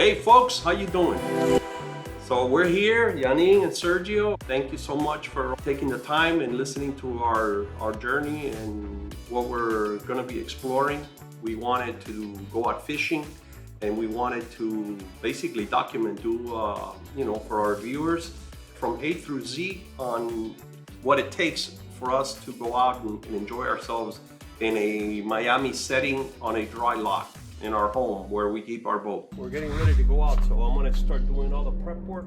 Hey folks, how you doing? So we're here, Janine and Sergio. Thank you so much for taking the time and listening to our journey and what we're gonna be exploring. We wanted to go out fishing and we wanted to basically document, for our viewers from A through Z on what it takes for us to go out and enjoy ourselves in a Miami setting on a dry lot in our home where we keep our boat. We're getting ready to go out, so I'm gonna start doing all the prep work.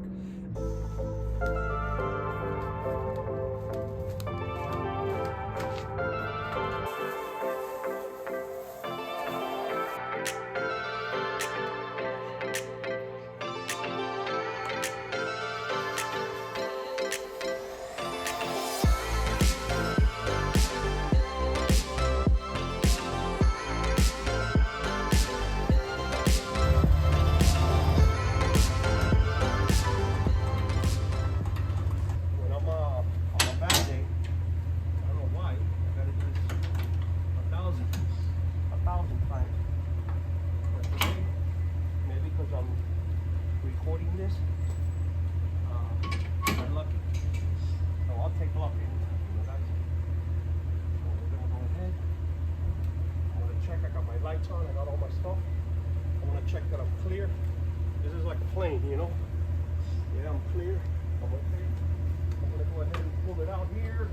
Recording this, I'm lucky. So I'll take luck. So we're gonna go ahead. I'm gonna check. I got my lights on. I got all my stuff. I'm gonna check that I'm clear. This is like a plane, you know. Yeah, I'm clear. I'm okay. I'm gonna go ahead and pull it out here.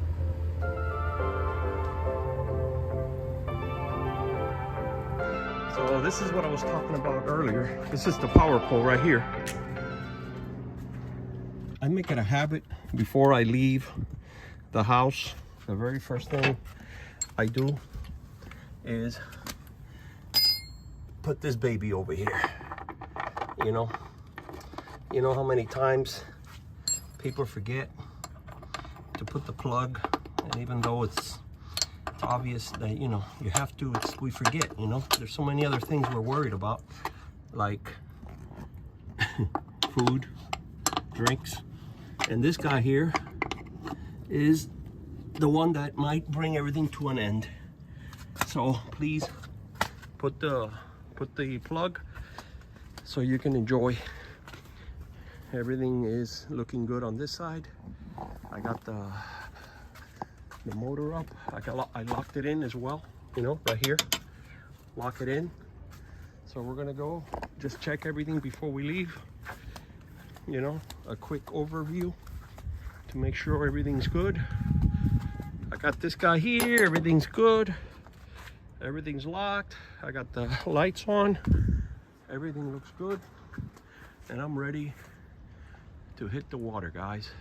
So this is what I was talking about earlier. This is the power pole right here. I make it a habit before I leave the house. The very first thing I do is put this baby over here. You know how many times people forget to put the plug, and even though it's obvious that you have to, we forget. There's so many other things we're worried about, like food, drinks, and this guy here is the one that might bring everything to an end. So please put the plug so you can enjoy. Everything is looking good on this side. I got the motor up. I locked it in as well, right here. Lock it in. So we're gonna go just check everything before we leave. A quick overview to make sure everything's good. I got this guy here, everything's good. Everything's locked. I got the lights on. Everything looks good. And I'm ready to hit the water, guys.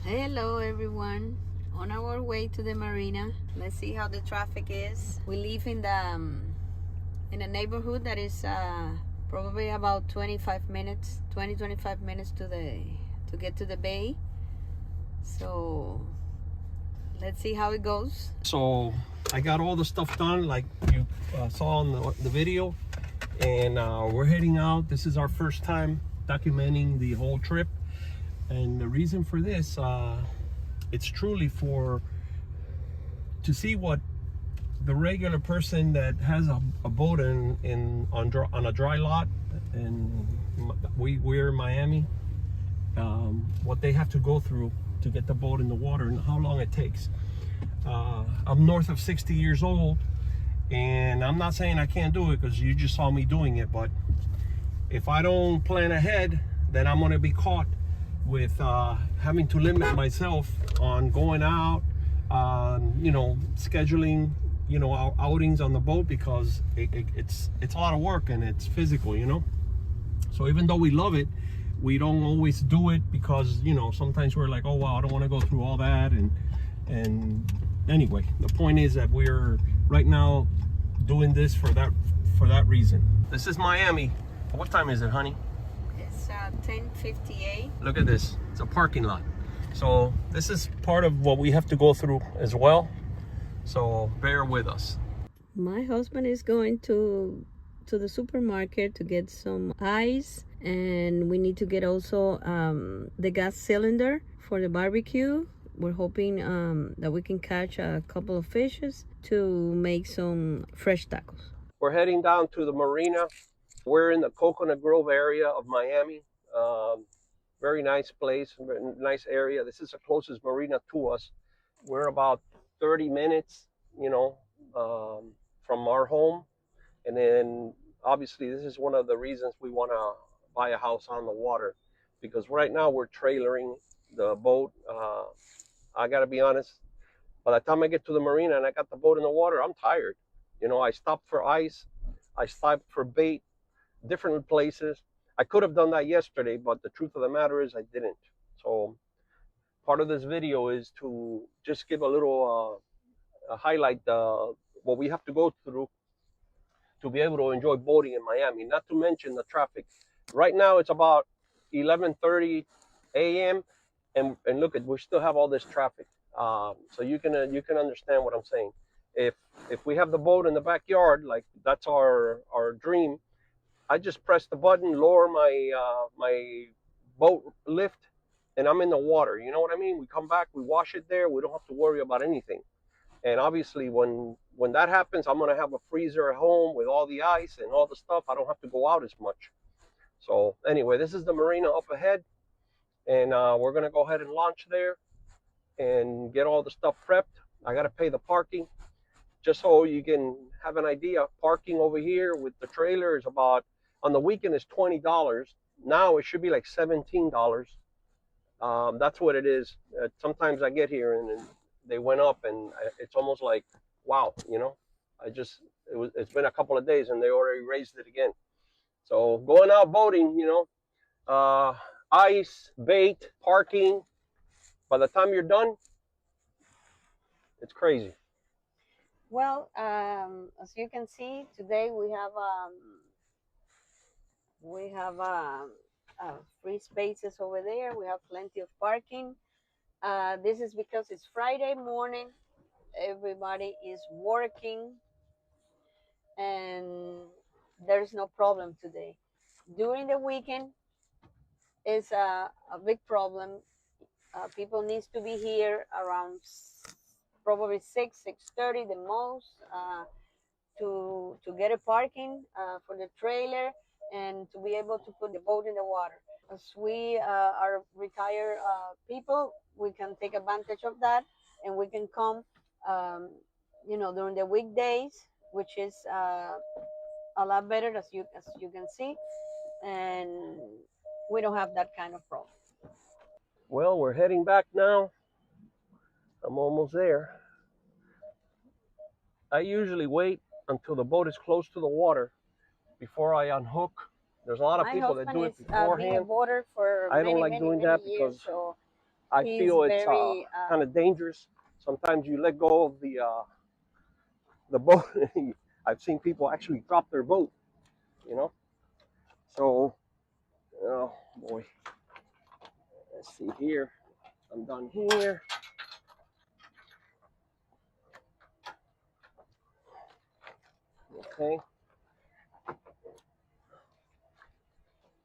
Hello everyone. On our way to the marina. Let's see how the traffic is. We live in a neighborhood that is probably about 25 minutes to get to the bay. So let's see how it goes. So I got all the stuff done like you saw on the video, and we're heading out. This is our first time documenting the whole trip, and the reason for this, it's truly to see what the regular person that has a boat on a dry lot, and we're in Miami, what they have to go through to get the boat in the water and how long it takes. I'm north of 60 years old, and I'm not saying I can't do it because you just saw me doing it, but if I don't plan ahead, then I'm going to be caught with having to limit myself on going out, scheduling, our outings on the boat, because it's a lot of work and it's physical, So even though we love it, we don't always do it because, sometimes we're like, oh wow, I don't want to go through all that. And anyway, the point is that we're right now doing this for that reason. This is Miami. What time is it, honey? 10:58. Look at this. It's a parking lot. So this is part of what we have to go through as well. So bear with us. My husband is going to the supermarket to get some ice, and we need to get also the gas cylinder for the barbecue. We're hoping that we can catch a couple of fishes to make some fresh tacos. We're heading down to the marina We're in the Coconut Grove area of Miami. Very nice place, nice area. This is the closest marina to us. We're about 30 minutes, you know, from our home. And then obviously this is one of the reasons we want to buy a house on the water, because right now we're trailering the boat. I got to be honest, by the time I get to the marina and I got the boat in the water, I'm tired. You know, I stopped for ice, I stopped for bait, different places. I could have done that yesterday, but the truth of the matter is I didn't. So part of this video is to just give a little highlight what we have to go through to be able to enjoy boating in Miami, not to mention the traffic. Right now it's about 11:30 a.m. and look at, we still have all this traffic. So you can understand what I'm saying. If we have the boat in the backyard, like that's our dream, I just press the button, lower my boat lift, and I'm in the water. You know what I mean? We come back, we wash it there. We don't have to worry about anything. And obviously, when that happens, I'm gonna have a freezer at home with all the ice and all the stuff. I don't have to go out as much. So anyway, this is the marina up ahead, and we're gonna go ahead and launch there and get all the stuff prepped. I gotta pay the parking. Just so you can have an idea, parking over here with the trailer is about, on the weekend is $20. Now it should be like $17. That's what it is. Sometimes I get here and they went up, and it's almost like, wow, you know. It's been a couple of days and they already raised it again. So going out boating, you know, ice, bait, parking. By the time you're done, it's crazy. Well, as you can see, today we have free spaces over there. We have plenty of parking. This is because it's Friday morning. Everybody is working, and there's no problem today. During the weekend is a big problem. People needs to be here around probably 6:30 the most, to get a parking for the trailer and to be able to put the boat in the water. As we are retired people, we can take advantage of that, and we can come, you know, during the weekdays, which is a lot better, as you can see, and we don't have that kind of problem. Well, we're heading back now. I'm almost there. I usually wait until the boat is close to the water before I unhook. There's a lot of people that do it beforehand. I don't like doing that because I feel it's kind of dangerous. Sometimes you let go of the boat. I've seen people actually drop their boat, you know. So, oh boy. Let's see here. I'm done here. Okay.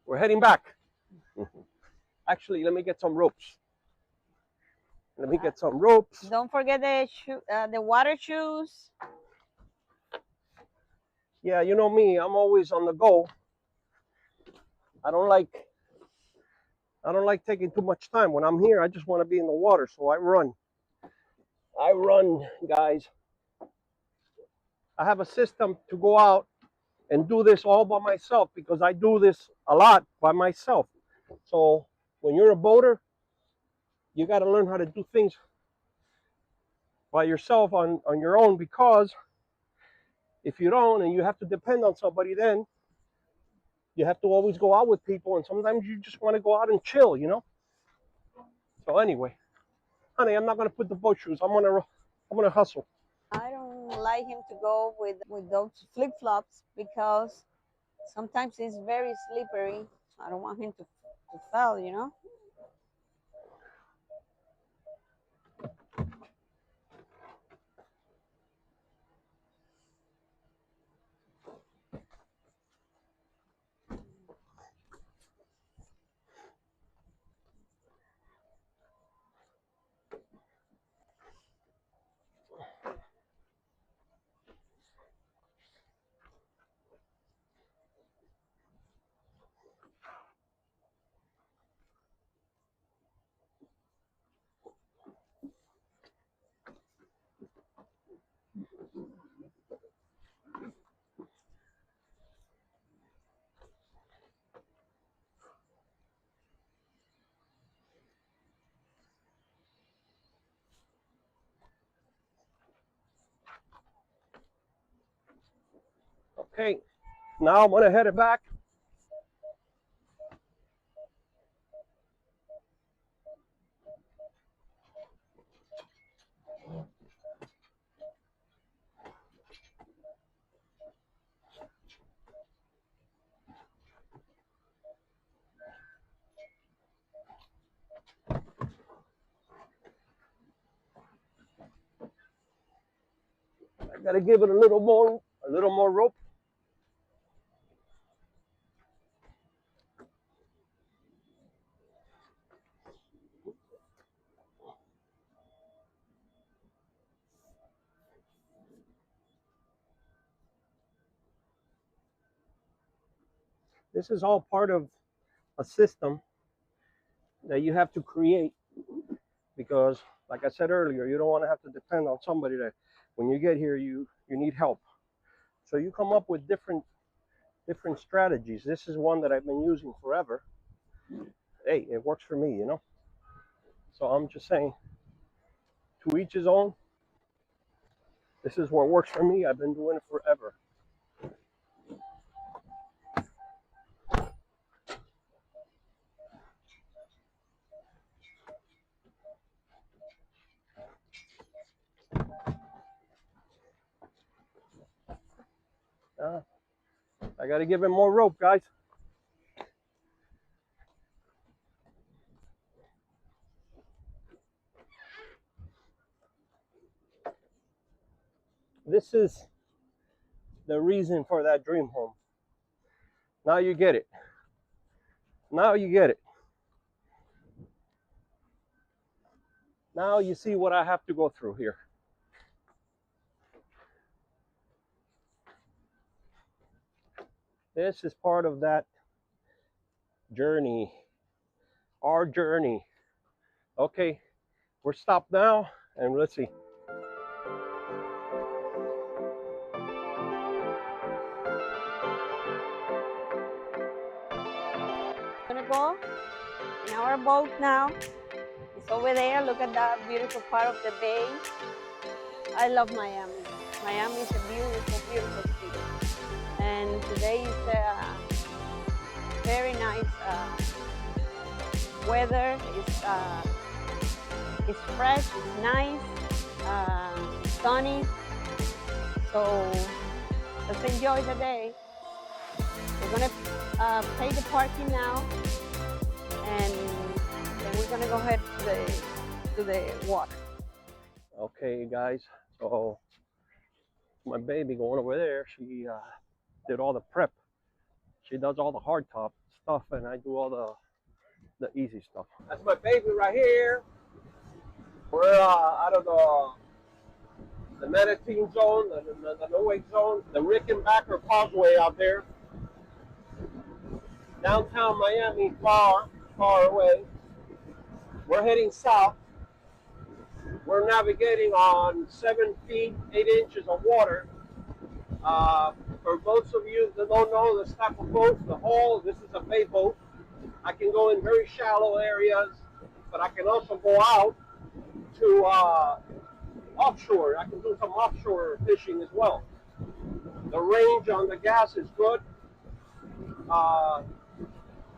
We're heading back. Actually, let me get some ropes. Let me get some ropes. Don't forget the water shoes. Yeah, you know me, I'm always on the go. I don't like taking too much time. When I'm here, I just want to be in the water, so I run. I run, guys. I have a system to go out and do this all by myself because I do this a lot by myself. So when you're a boater, you got to learn how to do things by yourself on your own, because if you don't and you have to depend on somebody, then you have to always go out with people, and sometimes you just want to go out and chill, you know. So anyway, honey, I'm not gonna put the boat shoes. I'm gonna hustle. I don't like him to go with those flip flops because sometimes it's very slippery. I don't want him to fall, you know. Okay, now I'm gonna head it back. I gotta give it a little more rope. This is all part of a system that you have to create because, like I said earlier, you don't want to have to depend on somebody that when you get here you need help. So you come up with different strategies. This is one that I've been using forever. Hey, it works for me, you know. So I'm just saying, to each his own. This is what works for me. I've been doing it forever. I got to give him more rope, guys. This is the reason for that dream home. Now you get it. Now you get it. Now you see what I have to go through here. This is part of that journey. Our journey. Okay, we're stopped now, and let's see. Gonna go in our boat now. It's over there. Look at that beautiful part of the bay. I love Miami. Miami is a beautiful, beautiful city. And today is a very nice weather. It's fresh, it's nice, sunny. So let's enjoy the day. We're gonna pay the parking now, and then we're gonna go ahead to the water. Okay, guys. So my baby going over there. She did all the prep. She does all the hard top stuff, and I do all the easy stuff. That's my baby right here. We're out of the Manatee zone, the no-wake zone, the Rickenbacker Causeway out there. Downtown Miami, far away. We're heading south. We're navigating on 7 feet, 8 inches of water. For most of you that don't know this type of boat, the Hull, this is a bay boat. I can go in very shallow areas, but I can also go out to offshore. I can do some offshore fishing as well. The range on the gas is good.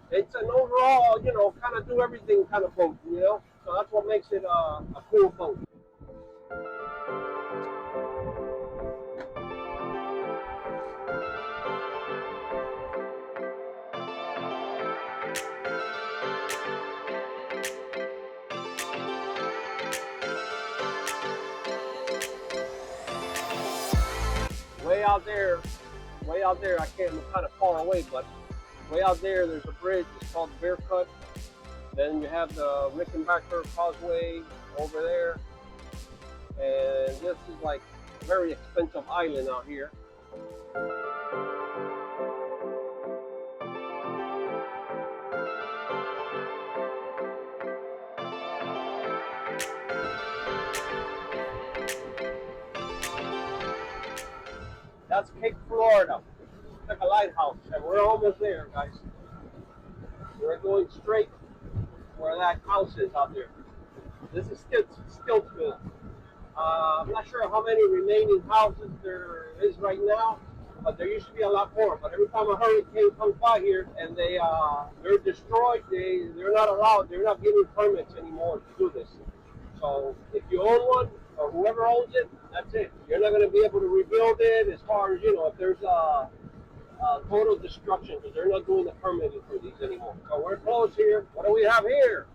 It's an overall, kind of do everything kind of boat, So that's what makes it a cool boat. Way out there, I can't, I'm kind of far away, but way out there, there's a bridge. It's called Bear Cut. Then you have the Rickenbacker Causeway over there. And this is like a very expensive island out here. That's Cape Florida. It's like a lighthouse, and we're almost there, guys. We're going straight where that house is out there. This is Stiltsville. I'm not sure how many remaining houses there is right now, but there used to be a lot more. But every time a hurricane comes by here and they're destroyed, they're not allowed. They're not giving permits anymore to do this. So if you own one or whoever owns it, that's it. You're not going to be able to rebuild it as far as, you know, if there's total destruction, because they're not doing the permitting for these anymore. So we're close here. What do we have here?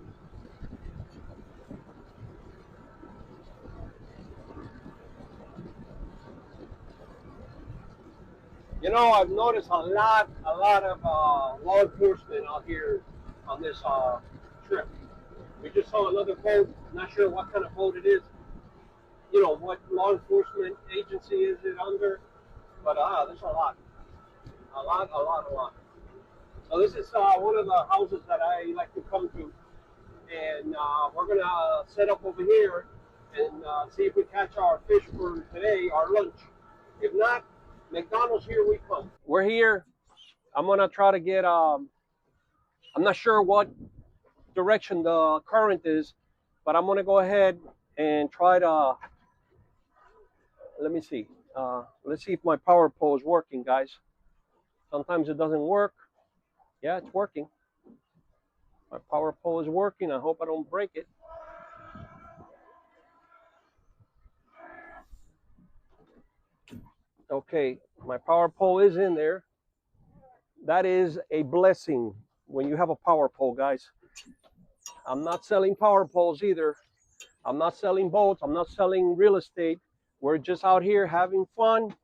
You know, I've noticed a lot of law enforcement out here on this trip. We just saw another boat. Not sure what kind of boat it is. You know, what law enforcement agency is it under? But there's a lot. A lot. So this is one of the houses that I like to come to. And we're going to set up over here and see if we catch our fish for today, our lunch. If not, McDonald's, here we come. We're here. I'm going to try to get, I'm not sure what direction the current is, but I'm going to go ahead and try to, let me see. Let's see if my power pole is working, guys. Sometimes it doesn't work. Yeah, it's working. My power pole is working. I hope I don't break it. Okay, my power pole is in there. That is a blessing when you have a power pole, guys. I'm not selling power poles either. I'm not selling boats. I'm not selling real estate. We're just out here having fun.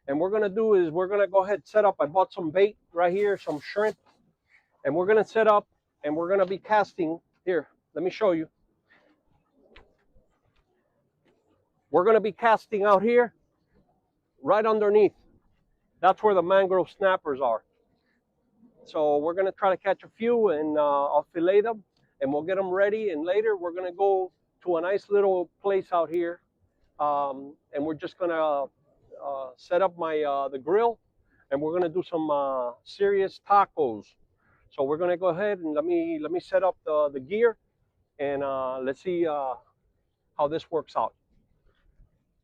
And we're going to do is we're going to go ahead and set up. I bought some bait right here, some shrimp. And we're going to set up and we're going to be casting. Here, let me show you. We're going to be casting out here right underneath. That's where the mangrove snappers are. So we're going to try to catch a few and I'll fillet them and we'll get them ready. And later we're going to go to a nice little place out here. And we're just going to set up the grill and we're going to do some serious tacos. So we're going to go ahead and let me set up the gear and let's see how this works out.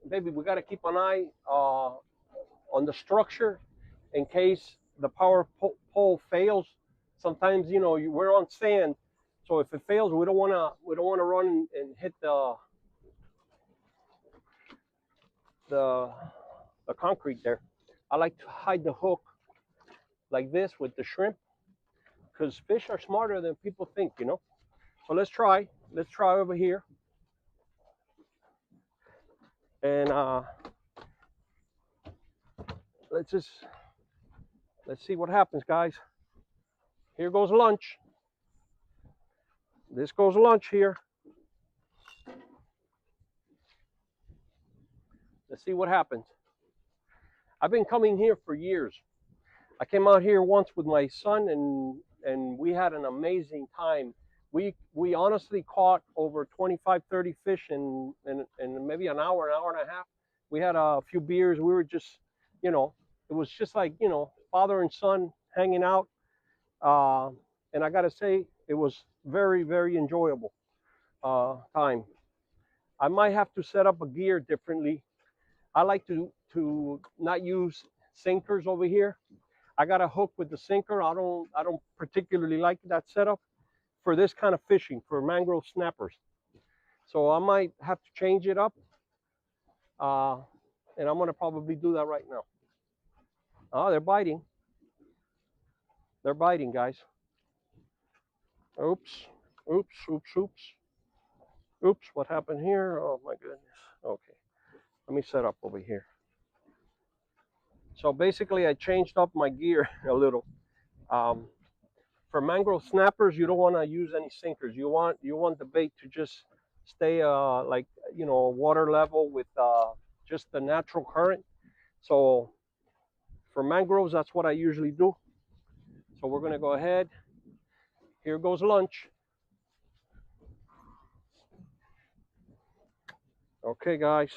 Baby, we got to keep an eye on the structure in case the power pole fails. Sometimes, you know, we're on sand, so if it fails, we don't want to run and hit the concrete there. I like to hide the hook like this with the shrimp because fish are smarter than people think, you know. So let's try over here and let's see what happens, guys. Here goes lunch. This goes lunch here. Let's see what happens. I've been coming here for years. I came out here once with my son and we had an amazing time. We honestly caught over 25, 30 fish in maybe an hour and a half. We had a few beers. We were just, you know, it was just like, you know, father and son hanging out. And I got to say, it was very, very enjoyable time. I might have to set up a gear differently. I like to not use sinkers over here. I got a hook with the sinker. I don't particularly like that setup for this kind of fishing, for mangrove snappers. So I might have to change it up. And I'm going to probably do that right now. Oh, they're biting. They're biting, guys. Oops, oops, oops, oops. Oops, what happened here? Oh my goodness. Okay, let me set up over here. So basically I changed up my gear a little. For mangrove snappers, you don't want to use any sinkers. You want the bait to just stay like, you know, water level with just the natural current. So for mangroves, that's what I usually do. So we're going to go ahead. Here goes lunch. Okay, guys.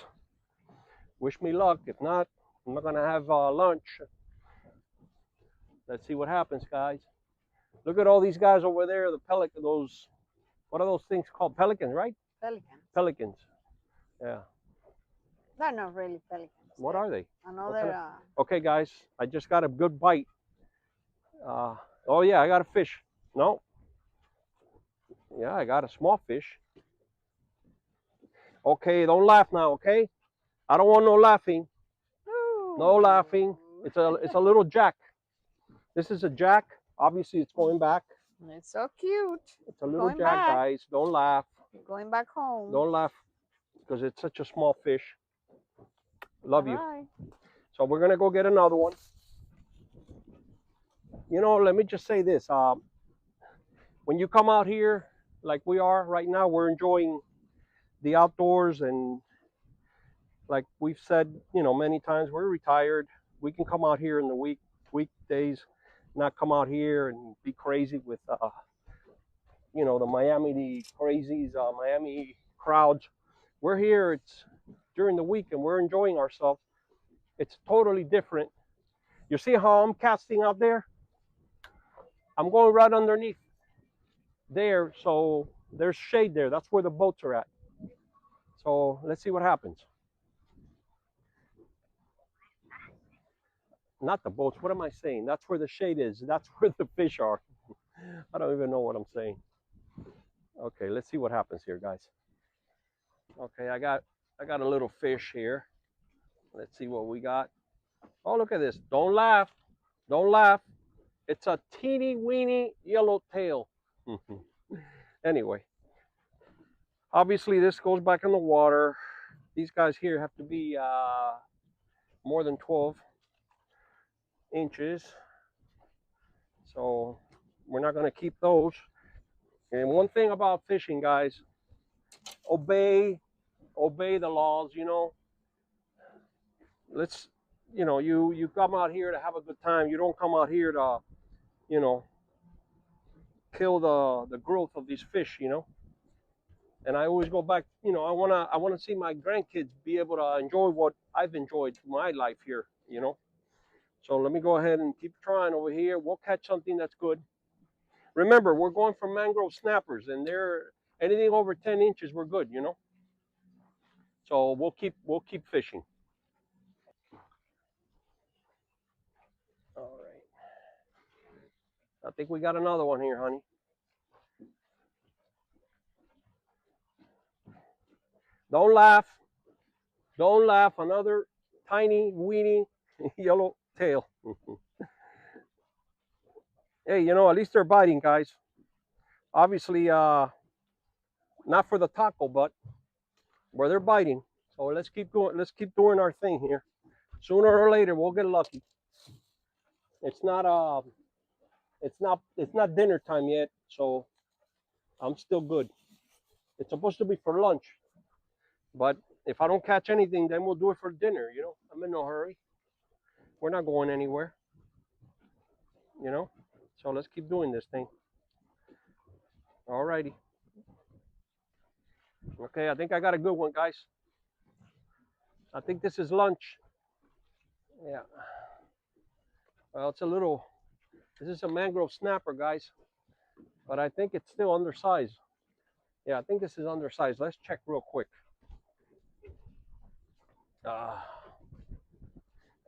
Wish me luck. If not, I'm not going to have lunch. Let's see what happens, guys. Look at all these guys over there, the pelican, those, what are those things called? Pelicans, right? Pelicans. Pelicans. Yeah. They're not really pelicans. What are they? Another. Okay, guys, I just got a good bite. Oh yeah, I got a fish. No. Yeah, I got a small fish. Okay, don't laugh now, okay? I don't want no laughing. No laughing. It's a little jack. This is a jack. Obviously, it's going back. It's so cute. It's a little jack, guys. Don't laugh. Going back home. Don't laugh because it's such a small fish. Love you. Right. So we're gonna go get another one. You know, let me just say this. When you come out here, like we are right now, we're enjoying the outdoors, and like we've said, you know, many times, we're retired. We can come out here in the weekdays, not come out here and be crazy with, you know, the Miami crazies, Miami crowds. We're here. It's during the week, and we're enjoying ourselves. It's totally different. You see how I'm casting out there? I'm going right underneath there, so there's shade there. That's where the boats are at. So let's see what happens. Not the boats. What am I saying? That's where the shade is. That's where the fish are. I don't even know what I'm saying. Okay, let's see what happens here, guys. Okay, I got a little fish here. Let's see what we got. Oh, look at this. Don't laugh. Don't laugh. It's a teeny weeny yellowtail. Anyway, obviously this goes back in the water. These guys here have to be more than 12 inches. So we're not going to keep those. And one thing about fishing, guys, obey the laws, you know. Let's, you know, you come out here to have a good time. You don't come out here to, you know, kill the growth of these fish, you know. And I always go back, you know, I want to see my grandkids be able to enjoy what I've enjoyed my life here, you know. So let me go ahead and keep trying over here. We'll catch something that's good. Remember, we're going for mangrove snappers, and they're anything over 10 inches, we're good, you know. So we'll keep fishing. All right. I think we got another one here, honey. Don't laugh. Don't laugh. Another tiny, weeny yellow tail. Hey, you know, at least they're biting, guys. Obviously, not for the taco, but where they're biting. So let's keep going. Let's keep doing our thing here. Sooner or later, we'll get lucky. It's not dinner time yet, so I'm still good. It's supposed to be for lunch, but if I don't catch anything, then we'll do it for dinner. You know, I'm in no hurry. We're not going anywhere. You know, so let's keep doing this thing. All righty. Okay, I think I got a good one, guys. I think this is lunch. Yeah. Well, it's a little. This is a mangrove snapper, guys, but I think it's still undersized. Yeah, I think this is undersized. Let's check real quick.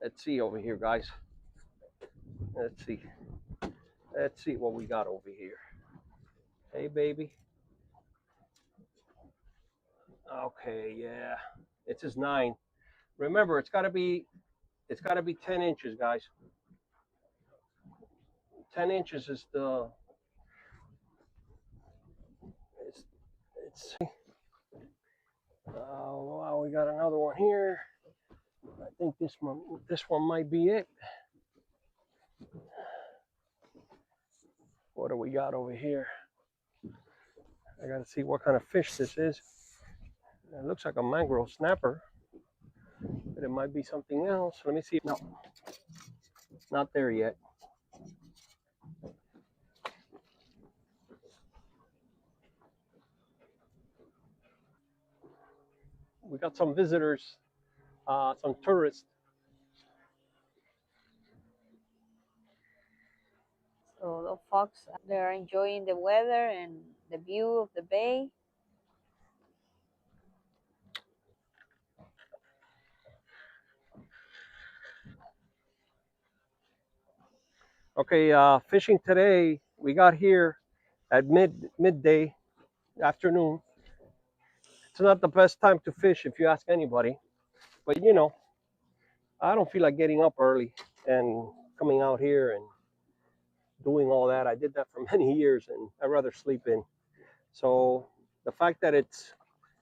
Let's see over here, guys. Let's see. Let's see what we got over here. Hey, baby. Okay, yeah. It says 9. Remember, it's got to be 10 inches, guys. 10 inches is the. It's. Wow, we got another one here. I think this one might be it. What do we got over here? I gotta see what kind of fish this is. It looks like a mangrove snapper, but it might be something else. Let me see. No, not there yet. We got some visitors, some tourists. So the folks, they're enjoying the weather and the view of the bay. Okay, fishing today. We got here at midday afternoon. It's not the best time to fish if you ask anybody, but you know, I don't feel like getting up early and coming out here and doing all that. I did that for many years, and I'd rather sleep in. So the fact that it's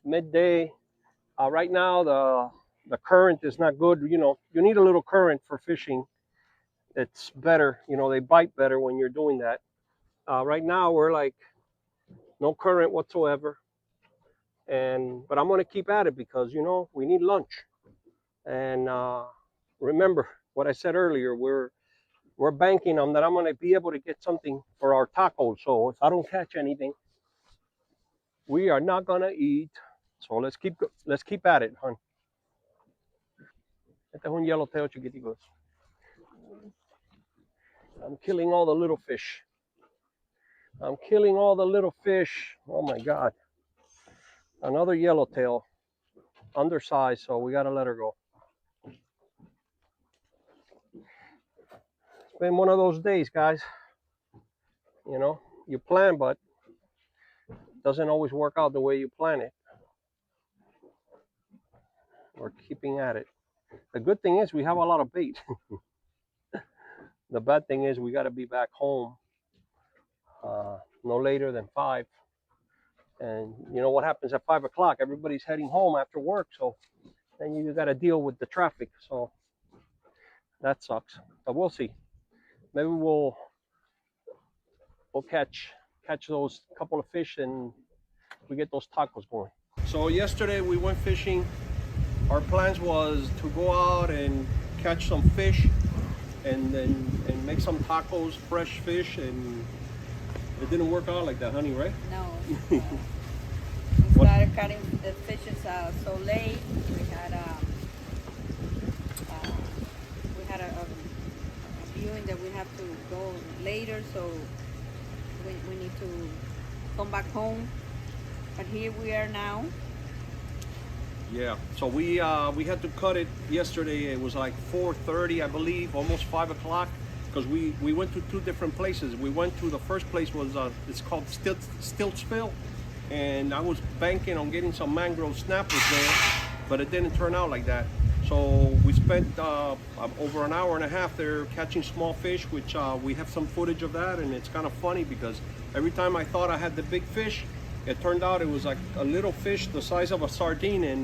midday right now, the current is not good. You know, you need a little current for fishing. It's better. You know, they bite better when you're doing that. Right now, we're like no current whatsoever, and but I'm gonna keep at it because you know we need lunch. And remember what I said earlier. We're banking on that I'm gonna be able to get something for our tacos. So if I don't catch anything, we are not gonna eat. So let's keep at it, hon. Este es un yellowtail chiquitico. I'm killing all the little fish. I'm killing all the little fish. Oh my God. Another yellowtail, undersized, so we gotta let her go. It's been one of those days, guys. You know, you plan, but it doesn't always work out the way you plan it. We're keeping at it. The good thing is we have a lot of bait. The bad thing is we gotta be back home no later than 5. And you know what happens at 5 o'clock? Everybody's heading home after work, so then you got to deal with the traffic. So that sucks. But we'll see. Maybe we'll catch those couple of fish and we get those tacos going. So yesterday we went fishing. Our plans was to go out and catch some fish and make some tacos, fresh fish, and it didn't work out like that, honey, right? No. We started cutting the fishes so late. We had a viewing that we have to go later, so we need to come back home. But here we are now. Yeah. So we had to cut it yesterday. It was like 4:30, I believe, almost 5 o'clock, because we went to 2 different places. We went to the first place was it's called Stiltsville. And I was banking on getting some mangrove snappers there, but it didn't turn out like that. So we spent over an hour and a half there catching small fish, which we have some footage of that, and it's kind of funny because every time I thought I had the big fish, it turned out it was like a little fish the size of a sardine, and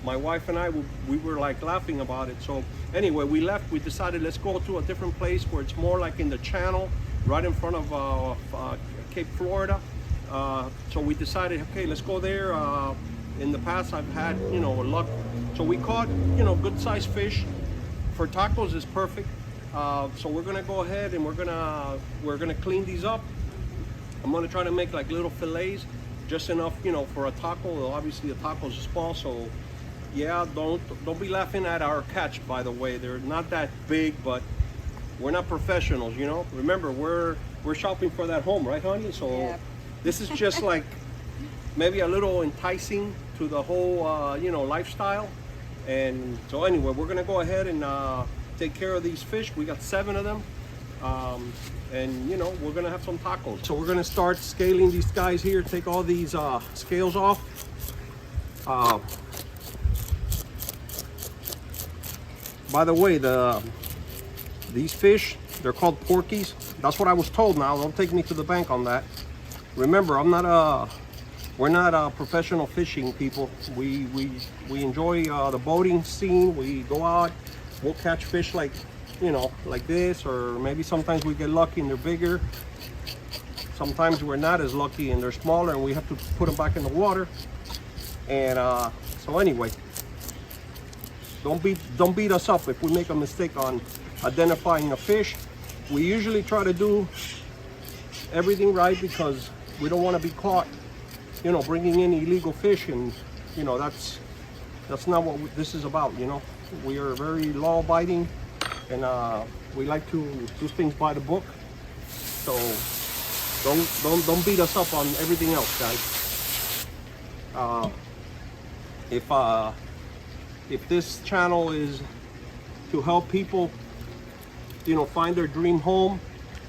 my wife and I, we were like laughing about it. So anyway, we left. We decided let's go to a different place where it's more like in the channel, right in front of Cape Florida. So we decided, okay, let's go there. In the past, I've had, you know, luck. So we caught, you know, good sized fish. For tacos is perfect. So we're gonna go ahead and we're gonna clean these up. I'm gonna try to make like little fillets, just enough, you know, for a taco. Obviously, the tacos are small, so yeah, don't be laughing at our catch. By the way, they're not that big, but we're not professionals, you know. Remember, we're shopping for that home, right, honey? So. Yeah. This is just like maybe a little enticing to the whole, you know, lifestyle. And so anyway, we're gonna go ahead and take care of these fish. We got 7 of them. And you know, we're gonna have some tacos. So we're gonna start scaling these guys here, take all these scales off. By the way, these fish, they're called porkies. That's what I was told now. Don't take me to the bank on that. Remember, we're not professional fishing people. We enjoy the boating scene. We go out, we'll catch fish like, you know, like this, or maybe sometimes we get lucky and they're bigger. Sometimes we're not as lucky and they're smaller and we have to put them back in the water. And so anyway, don't beat us up if we make a mistake on identifying a fish. We usually try to do everything right because we don't want to be caught, you know, bringing in illegal fish, and you know that's not what this is about. You know, we are very law-abiding, and we like to do things by the book. So don't beat us up on everything else, guys. If this channel is to help people, you know, find their dream home,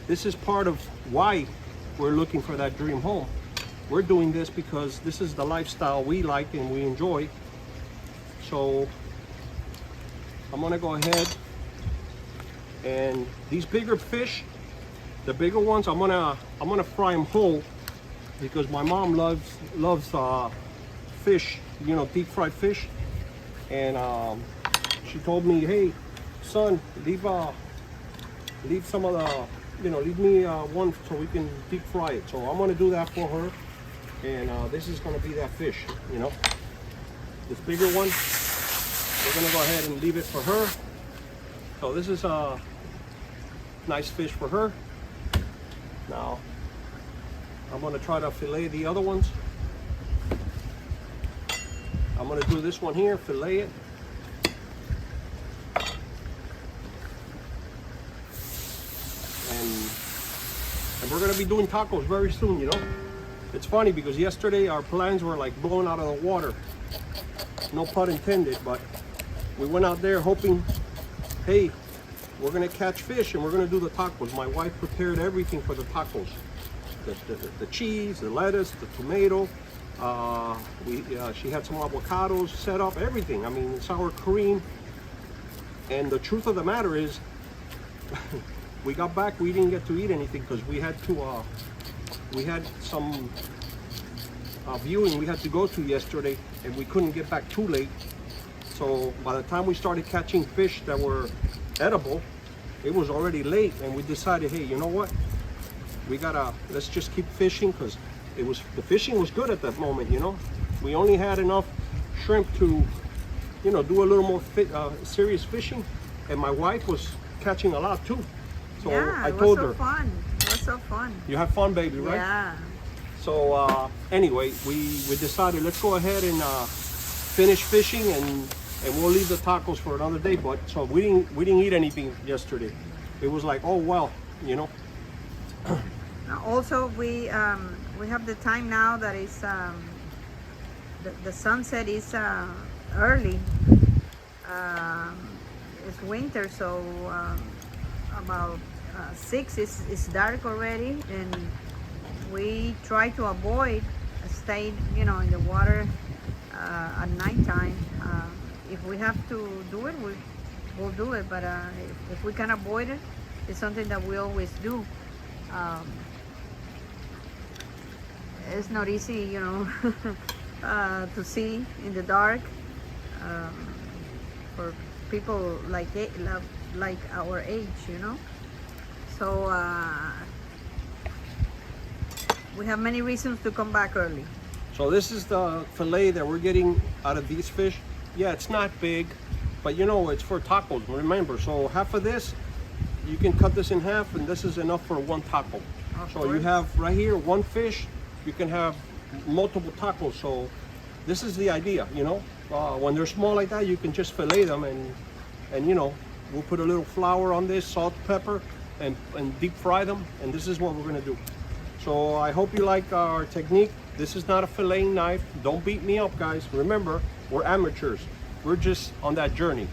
this is part of why we're looking for that dream home. We're doing this because this is the lifestyle we like and we enjoy. So I'm gonna go ahead, and these bigger fish, the bigger ones, I'm gonna fry them whole, because my mom loves fish, you know, deep fried fish. And she told me, hey son, leave some of the, you know, leave me one so we can deep fry it. So I'm gonna do that for her, and this is gonna be that fish, you know, this bigger one. We're gonna go ahead and leave it for her. So this is a nice fish for her. Now I'm gonna try to fillet the other ones. I'm gonna do this one here, fillet it. And we're gonna be doing tacos very soon, you know. It's funny because yesterday our plans were like blown out of the water. No pun intended, but we went out there hoping, hey, we're gonna catch fish and we're gonna do the tacos. My wife prepared everything for the tacos. The cheese, the lettuce, the tomato. She had some avocados set up, everything. I mean, sour cream. And the truth of the matter is, we got back, we didn't get to eat anything because we had some viewing we had to go to yesterday, and we couldn't get back too late. So by the time we started catching fish that were edible, it was already late, and we decided, hey, you know what? Let's just keep fishing, because the fishing was good at that moment, you know. We only had enough shrimp to, you know, do a little more serious fishing, and my wife was catching a lot too. So yeah, I told her. Fun. It was so fun. You had fun, baby, right? Yeah. So anyway, we decided, let's go ahead and finish fishing, and we'll leave the tacos for another day. But so we didn't eat anything yesterday. It was like, oh well, you know. Also, we have the time now that is the sunset is early. It's winter, so about 6 is dark already, and we try to avoid staying, you know, in the water at nighttime. If we have to do it, we'll do it, but if we can avoid it, it's something that we always do. It's not easy, you know, to see in the dark for people like our age, you know. So we have many reasons to come back early. So this is the fillet that we're getting out of these fish. Yeah, it's not big, but you know, it's for tacos, remember. So half of this, you can cut this in half, and this is enough for one taco. So you have right here one fish, you can have multiple tacos. So this is the idea, you know. When they're small like that, you can just fillet them, and you know, we'll put a little flour on this, salt, pepper, and deep fry them, and this is what we're gonna do. So I hope you like our technique. This is not a filleting knife. Don't beat me up, guys. Remember, we're amateurs. We're just on that journey.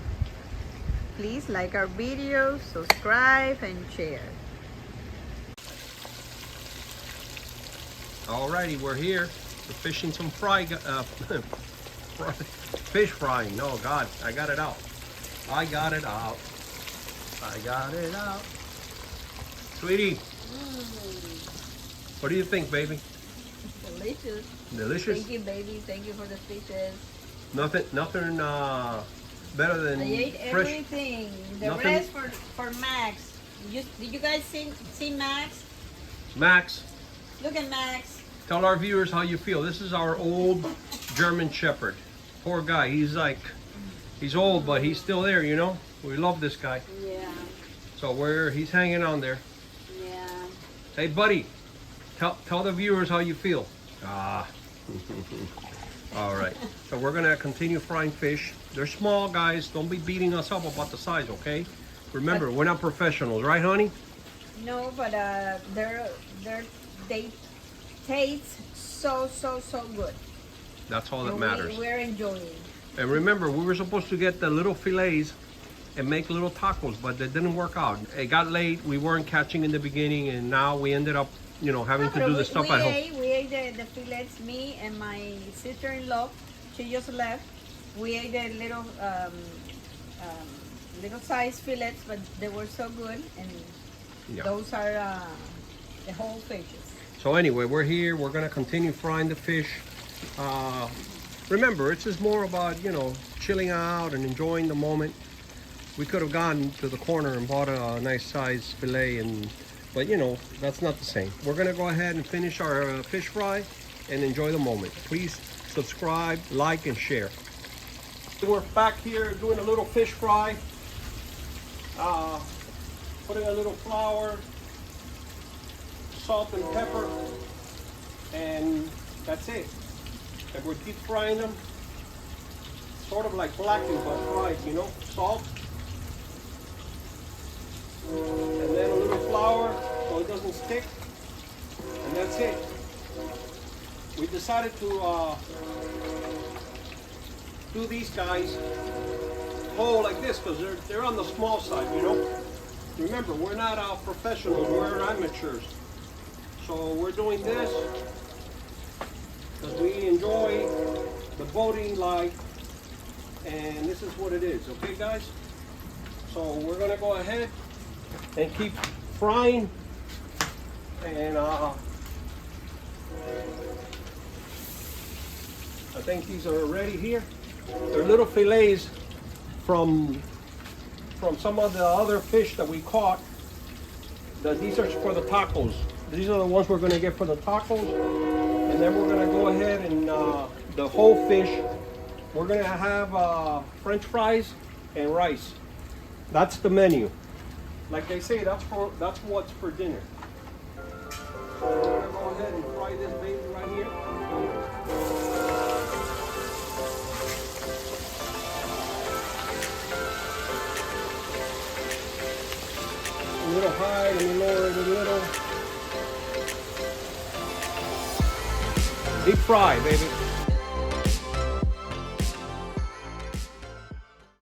Please like our videos, subscribe, and share. Alrighty, we're here. We're fishing some fish frying. Oh God, I got it out. I got it out. Sweetie, what do you think, baby? Delicious. Delicious? Thank you, baby. Thank you for the fishes. Nothing better than I ate fresh. everything. The Nothing. rest for Max. Did you guys see Max? Max, Look at Max. tell our viewers how you feel. This is our old German Shepherd. Poor guy. He's old, but he's still there, you know. We love this guy. Yeah. So he's hanging on there. Yeah. Hey, buddy, tell the viewers how you feel. Ah. All right. So we're gonna continue frying fish. They're small, guys. Don't be beating us up about the size, okay? Remember, we're not professionals, right, honey? No, but they taste so good. That's all that And matters. We're enjoying. And remember, we were supposed to get the little fillets and make little tacos, but that didn't work out. It got late, we weren't catching in the beginning, and now we ended up, you know, having to do the stuff at home. We ate the fillets, me and my sister-in-law. She just left. We ate the little size fillets, but they were so good, and those are the whole fishes. So anyway, we're here. We're gonna continue frying the fish. Remember, it's just more about, you know, chilling out and enjoying the moment. We could have gone to the corner and bought a nice size fillet, but you know, that's not the same. We're gonna go ahead and finish our fish fry and enjoy the moment. Please subscribe, like, and share. We're back here doing a little fish fry. Putting a little flour, salt and pepper, and that's it. And we'll keep frying them, sort of like blackened but fried, you know, salt. And then a little flour so it doesn't stick, and that's it. We decided to do these guys whole like this because they're on the small side, you know. Remember, we're not professionals, we're amateurs. So we're doing this because we enjoy the boating life, and this is what it is, okay guys? So we're gonna go ahead and keep frying, and I think these are ready here. They're little fillets from some of the other fish that we caught. These are for the tacos. These are the ones we're gonna get for the tacos, and then we're gonna go ahead and the whole fish, we're gonna have French fries and rice. That's the menu. Like they say, that's what's for dinner. So we're gonna go ahead and fry this baby right here. A little high, and we lower it a little. Deep fry, baby.